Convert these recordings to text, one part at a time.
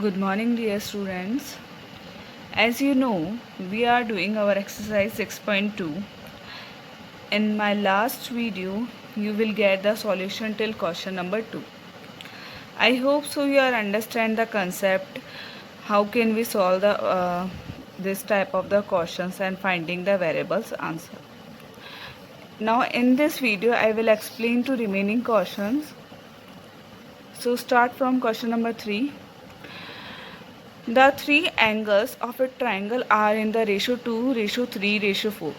Good morning, dear students. As you know, we are doing our exercise 6.2. In my last video, you will get the solution till question number 2. I hope so you are understand the concept. How can we solve the this type of the questions and finding the variables answer. Now in this video, I will explain to remaining questions. So start from question number 3. The three angles of a triangle are in the ratio 2, ratio 3, ratio 4.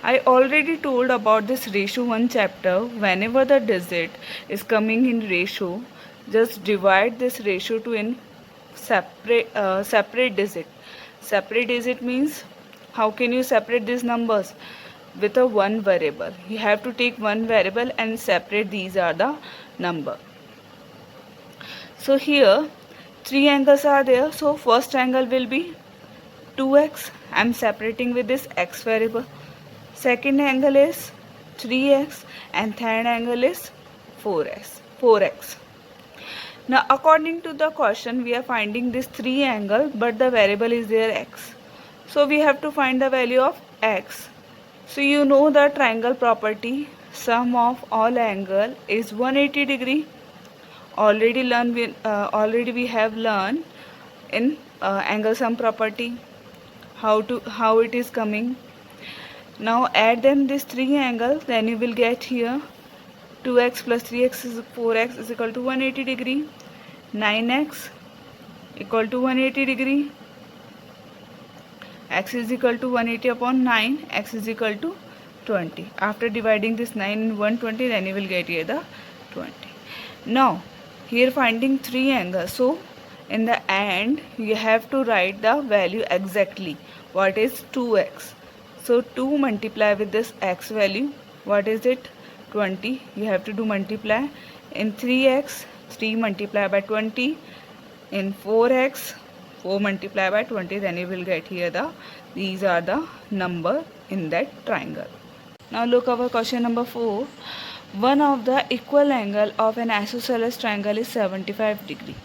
I already told about this ratio 1 chapter. Whenever the digit is coming in ratio, just divide this ratio to in separate digit. Separate digit means how can you separate these numbers? With a one variable. You have to take one variable and separate these are the number. So here three angles are there. So first angle will be 2x. I am separating with this x variable. Second angle is 3x and third angle is 4x. Now according to the question we are finding this three angle but the variable is there x. So we have to find the value of x. So you know the triangle property, sum of all angle is 180 degree. Already we have learned in angle sum property how it is coming. Now add them these three angles, then you will get here 2x plus 3x is 4x is equal to 180 degree, 9x equal to 180 degree, x is equal to 180 upon 9, x is equal to 20. After dividing this 9 in 120, then you will get here the 20. Now here finding three angles, so in the end you have to write the value exactly. What is 2x? So 2 multiply with this x value. What is it? 20. You have to do multiply. In 3x, 3 multiply by 20. In 4x, 4 multiply by 20. Then you will get here these are the number in that triangle. Now look our question number 4. One of the equal angle of an isosceles triangle is 75 degree.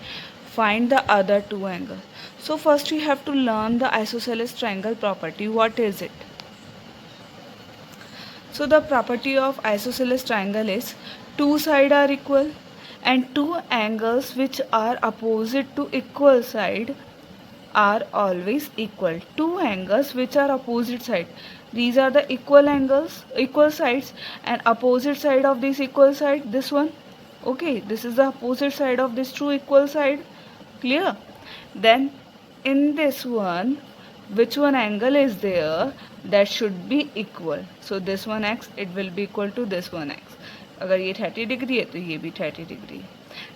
Find the other two angles. So first we have to learn the isosceles triangle property. What is it? So the property of isosceles triangle is two sides are equal and two angles which are opposite to equal side are always equal. Two angles which are opposite side. These are the equal angles, equal sides, and opposite side of this equal side, this one. Okay, this is the opposite side of this two equal side. Clear? Then in this one, which one angle is there, that should be equal. So this one x, it will be equal to this one x. अगर ये 30 degree है तो ये भी 30 degree.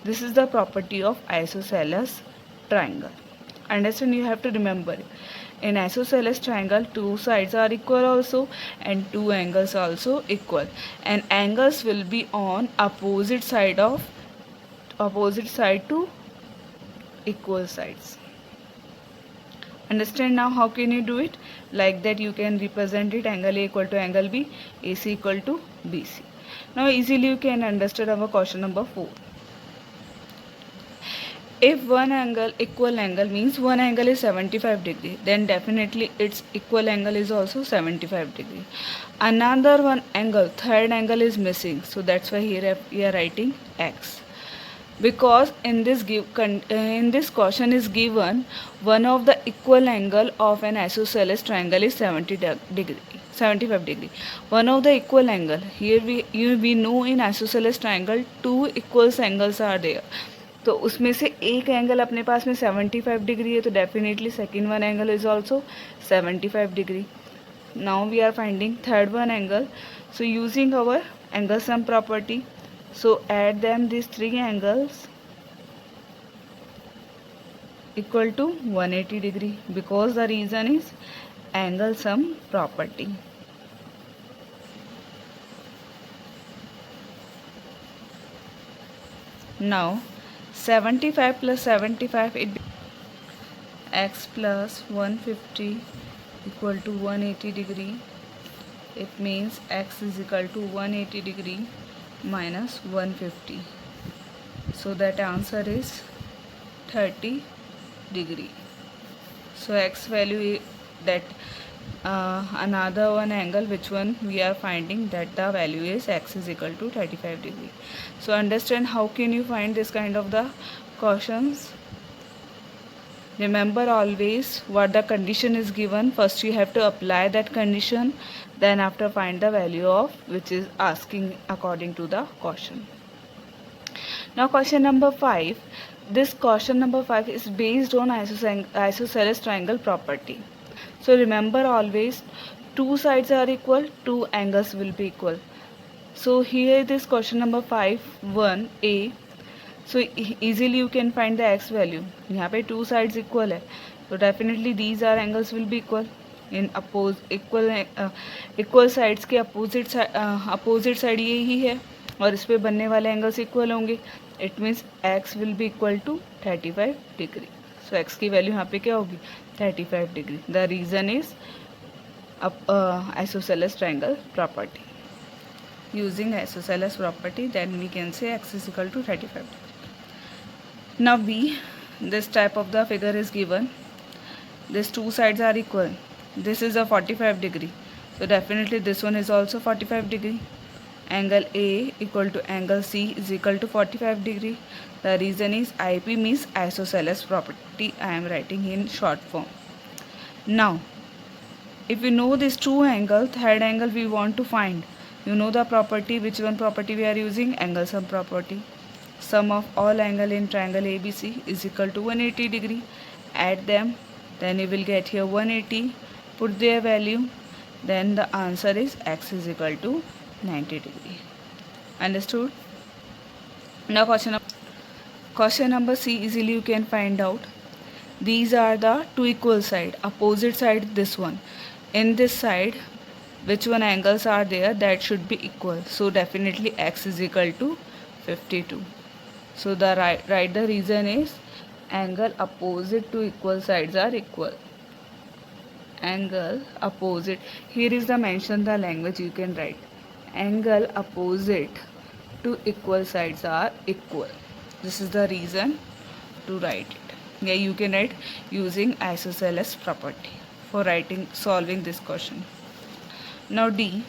This is the property of isosceles triangle. Understand, you have to remember. In isosceles triangle, two sides are equal also and two angles also equal. And angles will be on opposite side to equal sides. Understand now how can you do it? Like that you can represent it angle A equal to angle B, AC equal to BC. Now easily you can understand our question number 4. If one angle equal angle means one angle is 75 degree, then definitely its equal angle is also 75 degree. Another one angle, third angle is missing, so that's why here we are writing x. Because in this question is given one of the equal angle of an isosceles triangle is 75 degree. One of the equal angle, here we know in isosceles triangle two equal angles are there. तो उसमें से एक angle अपने पास में 75 degree है, तो definitely second one angle is also 75 degree. Now we are finding third one angle. So using our angle sum property, so add them these three angles equal to 180 degree because the reason is angle sum property. Now 75 plus 75, it x plus 150 equal to 180 degree. It means x is equal to 180 degree minus 150. So that answer is 30 degree. So x value that another one angle which one we are finding that the value is x is equal to 35 degree. So understand how can you find this kind of the cautions. Remember always what the condition is given. First you have to apply that condition, then after find the value of which is asking according to the caution. Now question number 5. This question number 5 is based on isosceles triangle property. So remember always two sides are equal, two angles will be equal. So here this question number 5 1a. So easily you can find the x value. यहाँ पे two sides equal है, so definitely these are angles will be equal. In equal sides के opposite side ये ही है और इस पे बनने वाले angles equal होंगे. It means x will be equal to 35 degree. So x की value यहाँ पे क्या होगी 35 degree. The reason is isosceles triangle property. Using isosceles property, then we can say x is equal to 35 degree. Now B, this type of the figure is given. These two sides are equal. This is a 45 degree. So definitely this one is also 45 degree. Angle A equal to angle C is equal to 45 degree. The reason is IP means isosceles property. I am writing in short form. Now, if you know these two angles, third angle we want to find. You know the property, which one property we are using? Angle sum property. Sum of all angle in triangle ABC is equal to 180 degree. Add them, then you will get here 180. Put their value, then the answer is x is equal to 90 degree. Understood? Now question number C, easily you can find out. These are the two equal side. Opposite side this one. In this side, which one angles are there that should be equal? So definitely x is equal to 52. So the right the reason is angle opposite to equal sides are equal. Angle opposite, here is the mention the language you can write. Angle opposite to equal sides are equal. This is the reason to write it. Yeah, you can write using isosceles property for solving this question. Now D,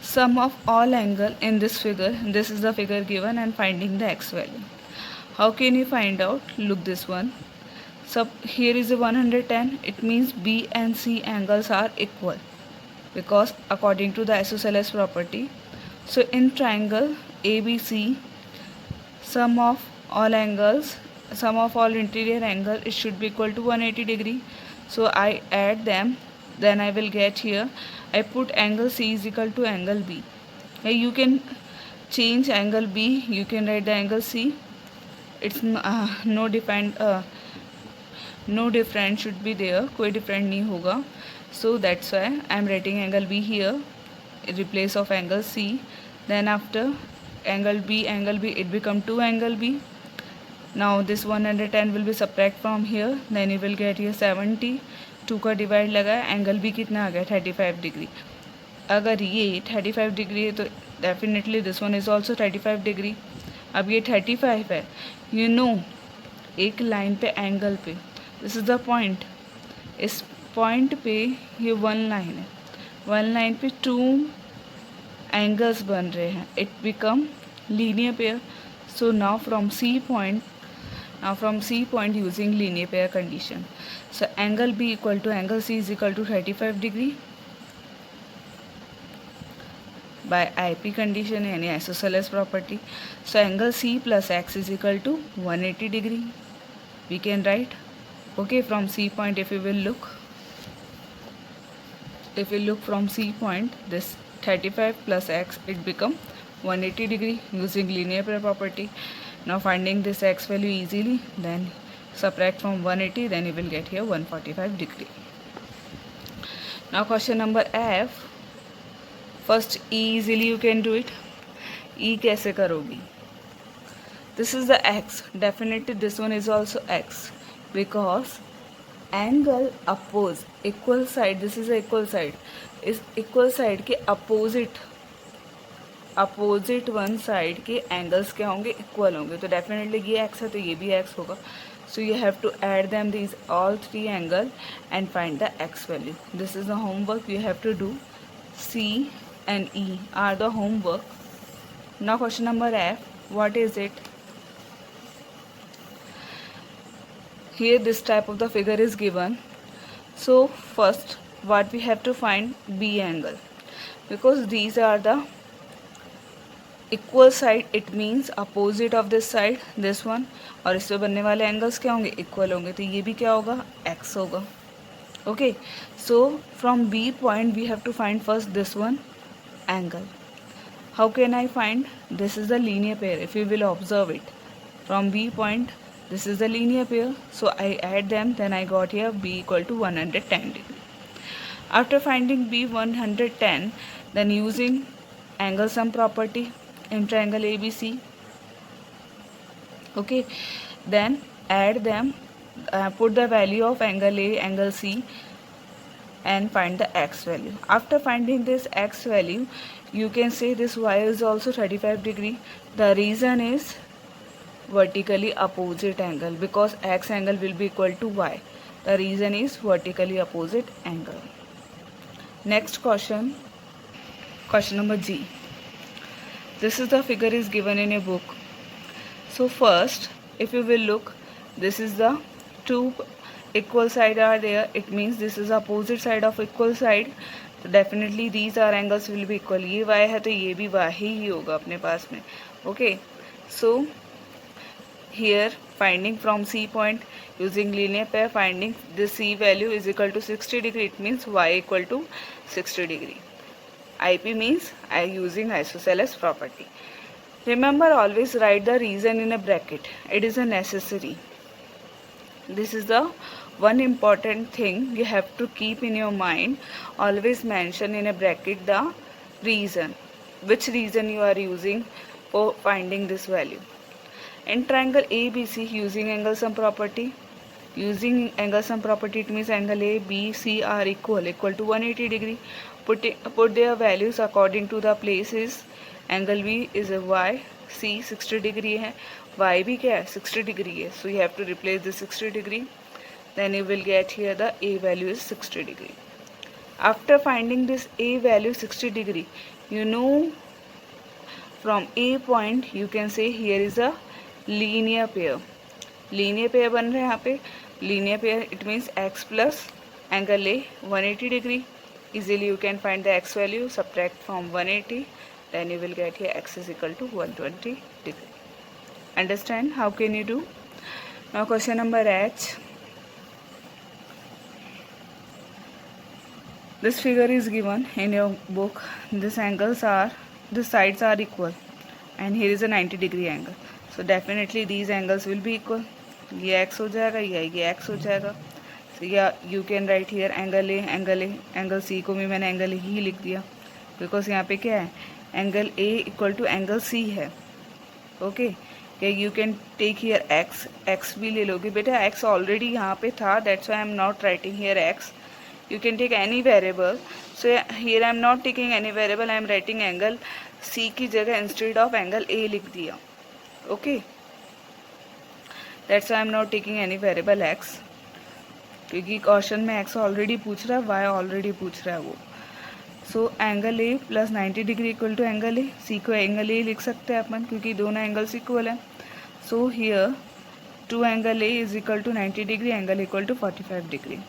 sum of all angle in this figure. This is the figure given and finding the x value. How can you find out? Look this one. So here is a 110. It means B and C angles are equal because according to the isosceles property. So in triangle ABC, sum of all interior angle, it should be equal to 180 degree. So I add them, then I will get here. I put angle C is equal to angle B. You can change angle B. You can write the angle C. It's no different should be there. कोई different नहीं होगा. So that's why I am writing angle B here in replace of angle C. Then after angle B, it become 2 angle B. Now this 110 will be subtract from here. Then you will get here 70. 2 का divide लगा, angle भी कितना आ गया 35 degree. अगर ये 35 degree है तो definitely this one is also 35 degree. अब ये 35 है, यू नो एक लाइन पे एंगल पे, दिस इज़ द पॉइंट. इस पॉइंट पे ये वन लाइन है, वन लाइन पे 2 एंगल्स बन रहे हैं. It become linear pair. So now from C point using linear pair condition. So angle B equal to angle C is equal to 35 degree by IP condition यानी isosceles property. So angle C plus x is equal to 180 degree. We can write, okay, from C point if you will look from C point, this 35 plus x it become 180 degree using linear pair property. Now finding this x value easily, then subtract from 180, then you will get here 145 degree. Now question number F. First E, easily you can do it. E कैसे करोगी? This is the x. Definitely this one is also x because angle oppose equal side. This is a equal side. Is equal side के opposite opposite one side के angles क्या होंगे, equal होंगे. तो definitely ये x है तो ये भी एक्स होगा. So you have to add them these all three angle and find the x value. This is the homework you have to do. C and E are the homework. Now question number F. What is it? Here this type of the figure is given. So first what we have to find B angle, because these are the equal side. It means opposite of this side this one, और इससे बनने वाले angles क्या होंगे, equal होंगे. तो ये भी क्या होगा, एक्स होगा. Okay, so from B point we have to find first this one angle. How can I find? This is the linear pair. If you will observe it from B point, this is the linear pair, so I add them, then I got here b equal to 110 degree. After finding b 110, then using angle sum property in triangle ABC, okay, then add them, put the value of angle A, angle C and find the x value. After finding this x value, you can say this y is also 35 degree. The reason is vertically opposite angle, because x angle will be equal to y. The reason is vertically opposite angle. Next question, question number G. This is the figure is given in a book. So first, if you will look, this is the two equal side are there. It means this is opposite side of equal side. So definitely these are angles will be equal. ये y है तो ये भी y ही होगा अपने पास में. Okay, so here finding from C point using linear pair, finding the C value is equal to 60 degree. It means y equal to 60 degree. IP means I using isosceles property. Remember, always write the reason in a bracket. It is a necessary. This is the one important thing you have to keep in your mind. Always mention in a bracket the reason, which reason you are using for finding this value. In triangle ABC, using angle sum property, using angle sum property, it means angle A, B, C are equal to 180 degree. Put their values according to the places. Angle B is a y, C 60 degree है, y भी क्या है 60 degree है. So you have to replace the 60 degree. Then you will get here the A value is 60 degree. After finding this A value 60 degree, you know from A point you can say here is a linear pair. Linear pair बन रहे हैं यहाँ पे. Linear pair it means x plus angle A 180 degree. Easily you can find the x value, subtract from 180, then you will get here x is equal to 120 degree. Understand how can you do? Now question number H. This figure is given in your book. These angles are, the sides are equal and here is a 90 degree angle. So definitely these angles will be equal. ये x हो जाएगा, ये x हो जाएगा. So yeah, you can write here angle A, angle C को भी मैंने angle ही लिख दिया, because यहाँ पे क्या है, angle A equal to angle C है. Okay, you can take here x भी ले लोगे बेटा. x already यहाँ पे था, that's why I am not writing here x. You can take any variable. So here I am not taking any variable, I am writing angle C की जगह instead of angle A लिख दिया. Okay, that's why I am not taking any variable x, क्योंकि question में x already पूछ रहा है, y already पूछ रहा है वो. So angle A plus 90 degree equal to angle A. C को एंगल ए लिख सकते हैं अपन, क्योंकि दोनों एंगल्स इक्वल हैं. So here two angle A is equal to 90 degree, angle equal to 45 degree.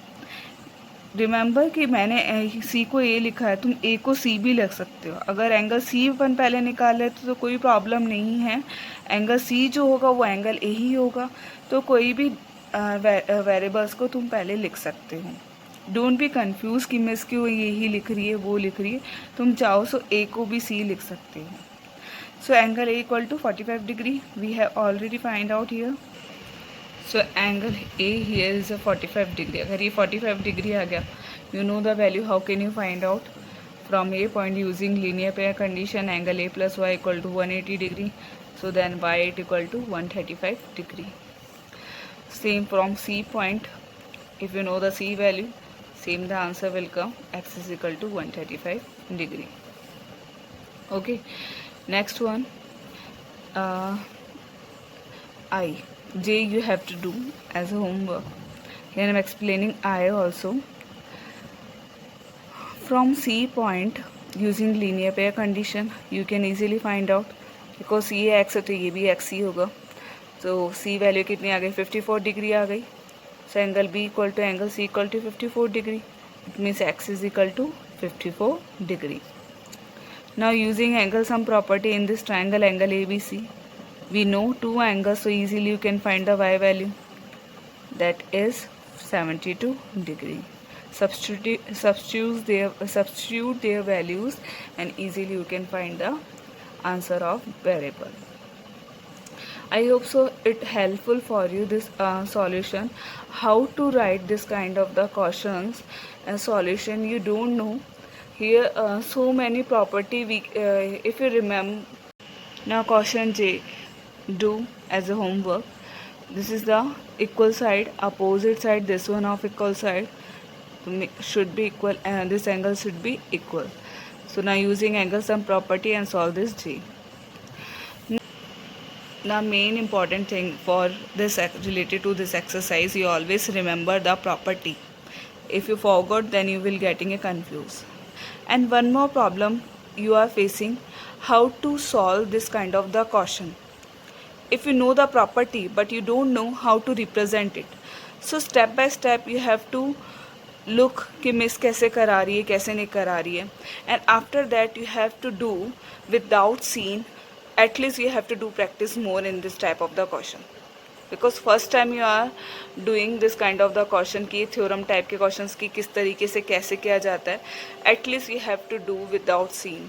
Remember कि मैंने सी को ए लिखा है, तुम ए को सी भी लिख सकते हो. अगर एंगल सी अपन पहले निकाल लेते तो कोई प्रॉब्लम नहीं है. एंगल सी जो होगा वो एंगल ए ही होगा, तो कोई भी वेरिएबल्स को तुम पहले लिख सकते हो. डोंट बी कंफ्यूज कि मिस क्यों ये ही लिख रही है वो लिख रही है. तुम चाहो सो ए को भी सी लिख सकते हो. So angle A equal to 45 degree we have already find out here. So angle A here is a 45 degree. अगर ये 45 डिग्री आ गया, you know the value. How can you find out? From A point using linear pair condition, angle A plus y equal to 180 degree. So then y8 equal to 135 degree. Same from C point, if you know the C value, same the answer will come, x is equal to 135 degree. Okay, Next one, I. J you have to do as a homework. Here I am explaining I also. From C point using linear pair condition you can easily find out, because C है x है तो ये भी x ही होगा. तो C value कितनी आ गई, 54 degree आ गई. So angle B equal to angle C equal to 54 degree. It means x is equal to 54 degree. Now using angle sum property in this triangle angle ABC, we know two angles, so easily you can find the y value, that is 72 degree. Substitute their values and easily you can find the answer of variable. I hope so it helpful for you this solution, how to write this kind of the questions and solution you don't know. Here so many property we if you remember. Now question J, do as a homework. This is the equal side, opposite side, this one of equal side should be equal and this angle should be equal. So now using angle sum property and solve this J. Now main important thing for this related to this exercise, you always remember the property. If you forgot, then you will getting a confused. And one more problem you are facing, how to solve this kind of the question. If you know the property but you don't know how to represent it, so step by step you have to look कि miss कैसे करा रही है कैसे नहीं करा रही है, and after that you have to do without seeing. At least you have to do practice more in this type of the question, because first time you are doing this kind of the question कि theorem type के questions की किस तरीके से कैसे किया जाता है, at least you have to do without seeing.